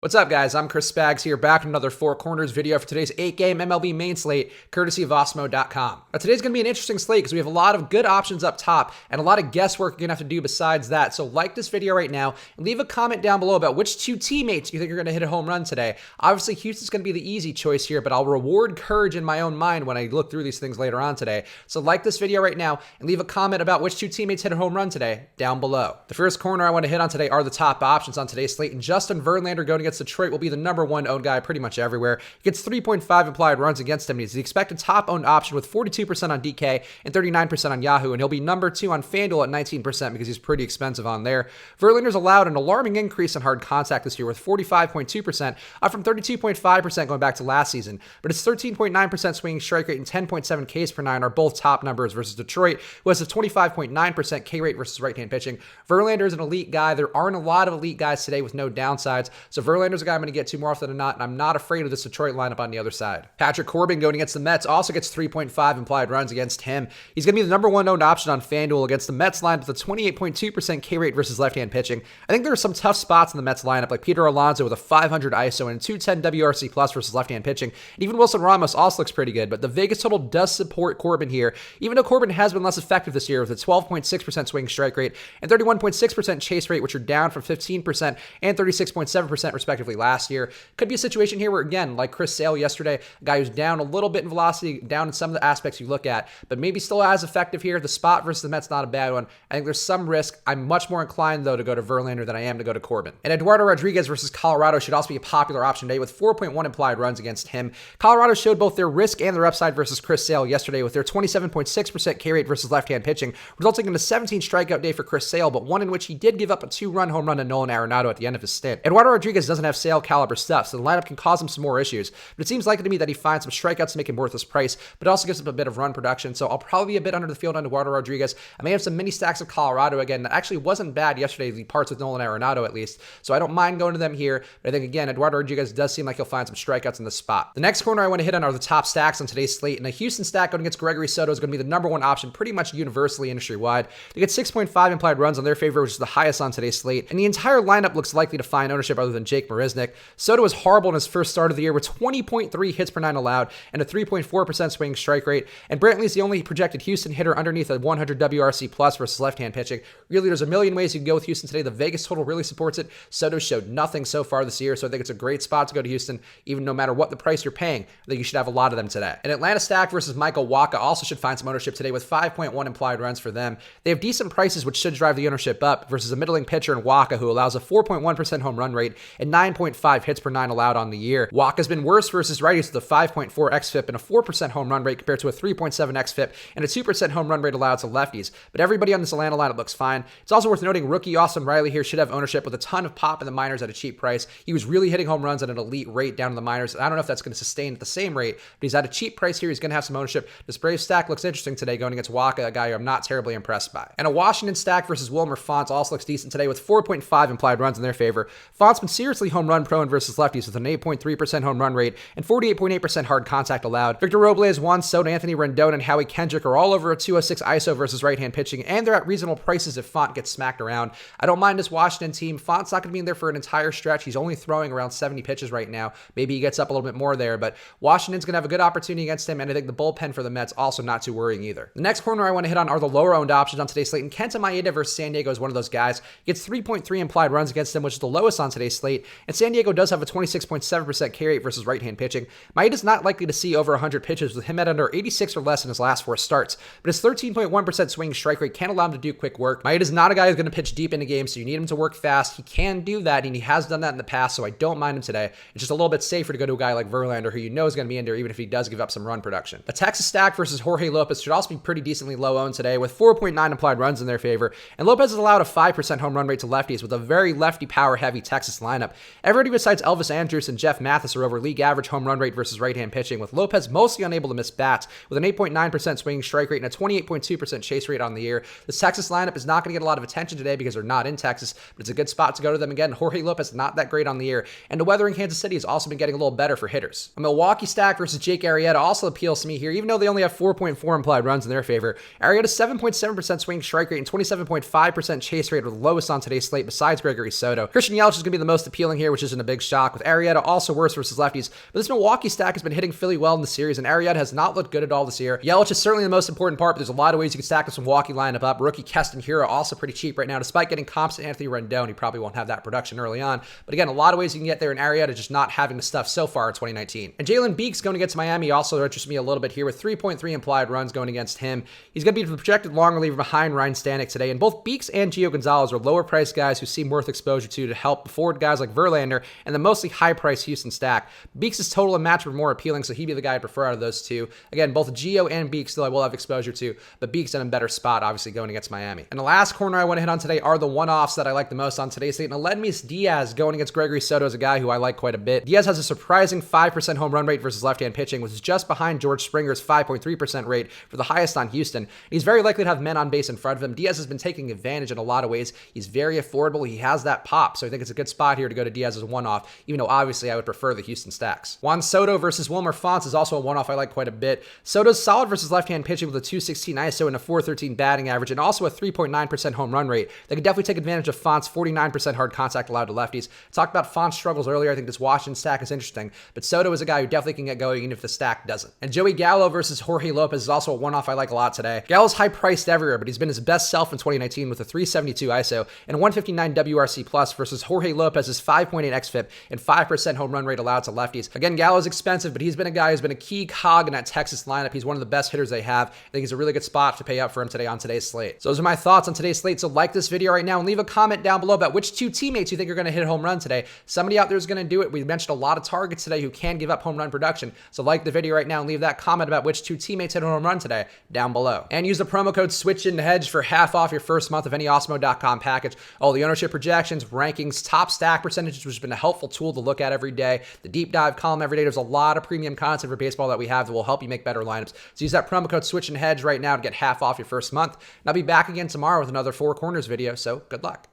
What's up, guys? I'm Chris Spags here, back with another Four Corners video for today's 8-game MLB main slate, courtesy of Osmo.com. Now, today's going to be an interesting slate because we have a lot of good options up top and a lot of guesswork you're going to have to do besides that. So like this video right now and leave a comment down below about which two teammates you think are going to hit a home run today. Obviously, Houston's going to be the easy choice here, but I'll reward courage in my own mind when I look through these things later on today. So like this video right now and leave a comment about which two teammates hit a home run today down below. The first corner I want to hit on today are the top options on today's slate, and Justin Verlander going against Detroit will be the number one owned guy pretty much everywhere. He gets 3.5 implied runs against him. He's the expected top owned option with 42% on DK and 39% on Yahoo, and he'll be number two on FanDuel at 19% because he's pretty expensive on there. Verlander's allowed an alarming increase in hard contact this year with 45.2%, up from 32.5% going back to last season, but his 13.9% swinging strike rate and 10.7 Ks per nine are both top numbers versus Detroit, who has a 25.9% K rate versus right-hand pitching. Verlander is an elite guy. There aren't a lot of elite guys today with no downsides, so Verlander's a guy I'm going to get to more often than not, and I'm not afraid of this Detroit lineup on the other side. Patrick Corbin going against the Mets also gets 3.5 implied runs against him. He's going to be the number one owned option on FanDuel against the Mets lineup with a 28.2% K rate versus left-hand pitching. I think there are some tough spots in the Mets lineup, like Peter Alonso with a 500 ISO and 210 WRC plus versus left-hand pitching. And even Wilson Ramos also looks pretty good, but the Vegas total does support Corbin here, even though Corbin has been less effective this year with a 12.6% swing strike rate and 31.6% chase rate, which are down from 15% and 36.7% respectively last year. Could be a situation here where, again, like Chris Sale yesterday, a guy who's down a little bit in velocity, down in some of the aspects you look at, but maybe still as effective here. The spot versus the Mets, not a bad one. I think there's some risk. I'm much more inclined, though, to go to Verlander than I am to go to Corbin. And Eduardo Rodriguez versus Colorado should also be a popular option today with 4.1 implied runs against him. Colorado showed both their risk and their upside versus Chris Sale yesterday with their 27.6% K rate versus left-hand pitching, resulting in a 17 strikeout day for Chris Sale, but one in which he did give up a 2-run home run to Nolan Arenado at the end of his stint. Eduardo Rodriguez doesn't have Sale caliber stuff, so the lineup can cause him some more issues, but it seems likely to me that he finds some strikeouts to make him worth his price, but also gives him a bit of run production, so I'll probably be a bit under the field on Eduardo Rodriguez. I may have some mini stacks of Colorado again that actually wasn't bad yesterday, the parts with Nolan Arenado at least, so I don't mind going to them here, but I think again, Eduardo Rodriguez does seem like he'll find some strikeouts in the spot. The next corner I want to hit on are the top stacks on today's slate, and a Houston stack going against Gregory Soto is going to be the number one option pretty much universally industry-wide. They get 6.5 implied runs on their favor, which is the highest on today's slate, and the entire lineup looks likely to find ownership other than Jake Marisnick. Soto was horrible in his first start of the year with 20.3 hits per nine allowed and a 3.4% swing strike rate, and Brantley is the only projected Houston hitter underneath a 100 WRC plus versus left-hand pitching. Really, there's a million ways you can go with Houston today. The Vegas total really supports it. Soto showed nothing so far this year, so I think it's a great spot to go to Houston, even no matter what the price you're paying. I think you should have a lot of them today. An Atlanta stack versus Michael Wacha also should find some ownership today with 5.1 implied runs for them. They have decent prices, which should drive the ownership up versus a middling pitcher in Wacha, who allows a 4.1% home run rate and 9.5 hits per nine allowed on the year. Wacha's been worse versus righties with a 5.4 xFIP and a 4% home run rate compared to a 3.7 xFIP and a 2% home run rate allowed to lefties. But everybody on this Atlanta lineup looks fine. It's also worth noting rookie Austin Riley here should have ownership with a ton of pop in the minors at a cheap price. He was really hitting home runs at an elite rate down in the minors. I don't know if that's going to sustain at the same rate, but he's at a cheap price here. He's going to have some ownership. This Brave stack looks interesting today going against Wacha, a guy who I'm not terribly impressed by. And a Washington stack versus Wilmer Fonts also looks decent today with 4.5 implied runs in their favor. Fonts been seriously home run prone versus lefties with an 8.3% home run rate and 48.8% hard contact allowed. Victor Robles, Juan Soto, Anthony Rendon, and Howie Kendrick are all over a 206 ISO versus right-hand pitching, and they're at reasonable prices if Font gets smacked around. I don't mind this Washington team. Font's not going to be in there for an entire stretch. He's only throwing around 70 pitches right now. Maybe he gets up a little bit more there, but Washington's going to have a good opportunity against him, and I think the bullpen for the Mets also not too worrying either. The next corner I want to hit on are the lower-owned options on today's slate, and Kenta Maeda versus San Diego is one of those guys. He gets 3.3 implied runs against him, which is the lowest on today's slate, and San Diego does have a 26.7% K rate versus right-hand pitching. Maeda's not likely to see over 100 pitches with him at under 86 or less in his last 4 starts, but his 13.1% swing strike rate can allow him to do quick work. Maeda's not a guy who's going to pitch deep into games, so you need him to work fast. He can do that, and he has done that in the past, so I don't mind him today. It's just a little bit safer to go to a guy like Verlander, who you know is going to be in there even if he does give up some run production. A Texas stack versus Jorge Lopez should also be pretty decently low owned today with 4.9 implied runs in their favor, and Lopez has allowed a 5% home run rate to lefties with a very lefty power heavy Texas lineup. Everybody besides Elvis Andrus and Jeff Mathis are over league average home run rate versus right-hand pitching, with Lopez mostly unable to miss bats with an 8.9% swinging strike rate and a 28.2% chase rate on the year. This Texas lineup is not going to get a lot of attention today because they're not in Texas, but it's a good spot to go to them again. Jorge Lopez not that great on the year, and the weather in Kansas City has also been getting a little better for hitters. A Milwaukee stack versus Jake Arrieta also appeals to me here, even though they only have 4.4 implied runs in their favor. Arrieta's 7.7% swinging strike rate and 27.5% chase rate are the lowest on today's slate besides Gregory Soto. Christian Yelich is going to be the most appealing appealing here, which isn't a big shock, with Arrieta also worse versus lefties. But this Milwaukee stack has been hitting Philly well in the series, and Arrieta has not looked good at all this year. Yelich is certainly the most important part, but there's a lot of ways you can stack this Milwaukee lineup up. Rookie Keston Hiura also pretty cheap right now, despite getting comps to Anthony Rendon. He probably won't have that production early on. But again, a lot of ways you can get there, and Arrieta just not having the stuff so far in 2019. And Jalen Beeks going against Miami also interests me a little bit here with 3.3 implied runs going against him. He's going to be the projected long reliever behind Ryan Stanek today, and both Beeks and Gio Gonzalez are lower priced guys who seem worth exposure to help afford guys like Verlander and the mostly high priced Houston stack. Beeks' total and matchup are more appealing, so he'd be the guy I prefer out of those two. Again, both Gio and Beeks still I will have exposure to, but Beeks in a better spot, obviously, going against Miami. And the last corner I want to hit on today are the one-offs that I like the most on today's slate. And Aledmys Diaz going against Gregory Soto is a guy who I like quite a bit. Diaz has a surprising 5% home run rate versus left-hand pitching, which is just behind George Springer's 5.3% rate for the highest on Houston. And he's very likely to have men on base in front of him. Diaz has been taking advantage in a lot of ways. He's very affordable. He has that pop, so I think it's a good spot here to go to Diaz as a one-off, even though obviously I would prefer the Houston stacks. Juan Soto versus Wilmer Fonts is also a one-off I like quite a bit. Soto's solid versus left-hand pitching with a 216 ISO and a 413 batting average, and also a 3.9% home run rate. They could definitely take advantage of Fonts' 49% hard contact allowed to lefties. Talked about Fonts' struggles earlier. I think this Washington stack is interesting, but Soto is a guy who definitely can get going even if the stack doesn't. And Joey Gallo versus Jorge Lopez is also a one-off I like a lot today. Gallo's high-priced everywhere, but he's been his best self in 2019 with a 372 ISO and a 159 WRC plus versus Jorge Lopez's 5.8 xFIP and 5% home run rate allowed to lefties. Again, Gallo's expensive, but he's been a guy who's been a key cog in that Texas lineup. He's one of the best hitters they have. I think he's a really good spot to pay up for him today on today's slate. So those are my thoughts on today's slate. So like this video right now and leave a comment down below about which two teammates you think are going to hit a home run today. Somebody out there is going to do it. We mentioned a lot of targets today who can give up home run production. So like the video right now and leave that comment about which two teammates hit a home run today down below. And use the promo code SWITCHINHEDGE for half off your first month of any Awesemo.com package. All the ownership projections, rankings, top stack percentages, which has been a helpful tool to look at every day. The deep dive column every day. There's a lot of premium content for baseball that we have that will help you make better lineups. So use that promo code SWITCHINHEDGE right now to get half off your first month. And I'll be back again tomorrow with another Four Corners video, so good luck.